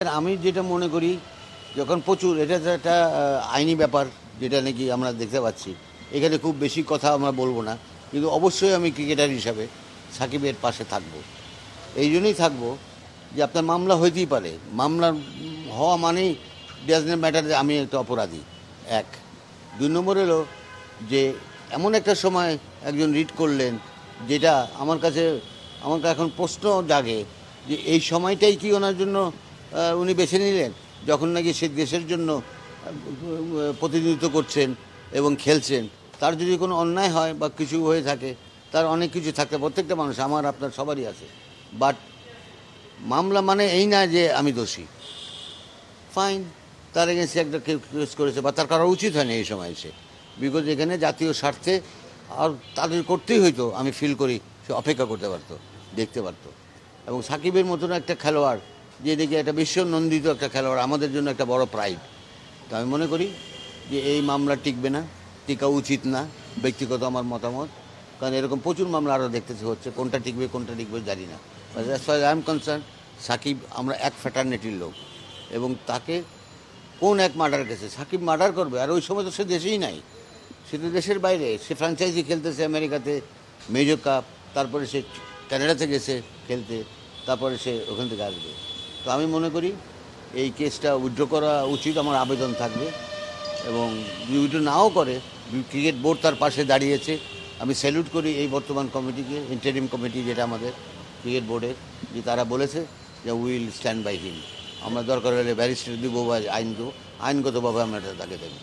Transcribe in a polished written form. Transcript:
আমি যেটা মনে করি যখন প্রচুর এটা তো একটা আইনি ব্যাপার যেটা নাকি আমরা দেখতে পাচ্ছি এখানে খুব বেশি কথা আমরা বলবো না কিন্তু অবশ্যই আমি ক্রিকেটার হিসাবে সাকিবের পাশে থাকব এই জন্যই থাকবো যে আপনার মামলা হইতেই পারে মামলা হওয়া মানেই ডাজন্ট ম্যাটার যে আমি একটা অপরাধী এক দুই নম্বর হলো যে এমন একটা সময় একজন রিড করলেন যেটা আমার কাছে এখন প্রশ্ন জাগে যে এই সময়টাই কি ওনার জন্য উনি বেছে নিলেন যখন নাকি সে দেশের জন্য প্রতিনিধিত্ব করছেন এবং খেলছেন তার যদি কোনো অন্যায় হয় বা কিছু হয়ে থাকে তার অনেক কিছু থাকতে প্রত্যেকটা মানুষ আমার আপনার সবারই আছে বাট মামলা মানে এই না যে আমি দোষী ফাইন তার এগেন্সে একটা কেস করেছে বা তার করা উচিত হয়নি এই সময় এসে বিকজ এখানে জাতীয় স্বার্থে আর তাদের করতেই হইতো আমি ফিল করি সে অপেক্ষা করতে পারতো দেখতে পারতো এবং সাকিবের মতন একটা খেলোয়াড় যে দেখি একটা বিশ্বনন্দিত একটা খেলোয়াড় আমাদের জন্য একটা বড় প্রাইড তো আমি মনে করি যে এই মামলা টিকবে না টিকা উচিত না ব্যক্তিগত আমার মতামত কারণ এরকম প্রচুর মামলা আরও দেখতেছে হচ্ছে কোনটা টিকবে জানি না as far I am concern Shakib আমরা এক ফ্যাটার্নিটির লোক এবং তাকে কোন এক মার্ডার কেসে সাকিব মার্ডার করবে আর ওই সময় তো সে দেশেই নাই সে তো দেশের বাইরে সে ফ্র্যাঞ্চাইজি খেলতেছে আমেরিকাতে মেজর কাপ তারপরে সে ক্যানাডাতে গেছে খেলতে তারপরে সে ওখান থেকে আসবে তো আমি মনে করি এই কেসটা উইথড্র করা উচিত আমার আবেদন থাকবে এবং যদি উইথড্র নাও করে ক্রিকেট বোর্ড তার পাশে দাঁড়িয়েছে আমি স্যালুট করি এই বর্তমান কমিটিকে ইন্টারিম কমিটি যেটা আমাদের ক্রিকেট বোর্ডের যে তারা বলেছে যে উইল স্ট্যান্ড বাই হিম আমরা দরকার হলে ব্যারিস্টার দিব বা আইন দেবো আইনগতভাবে আমরা তাকে দেবো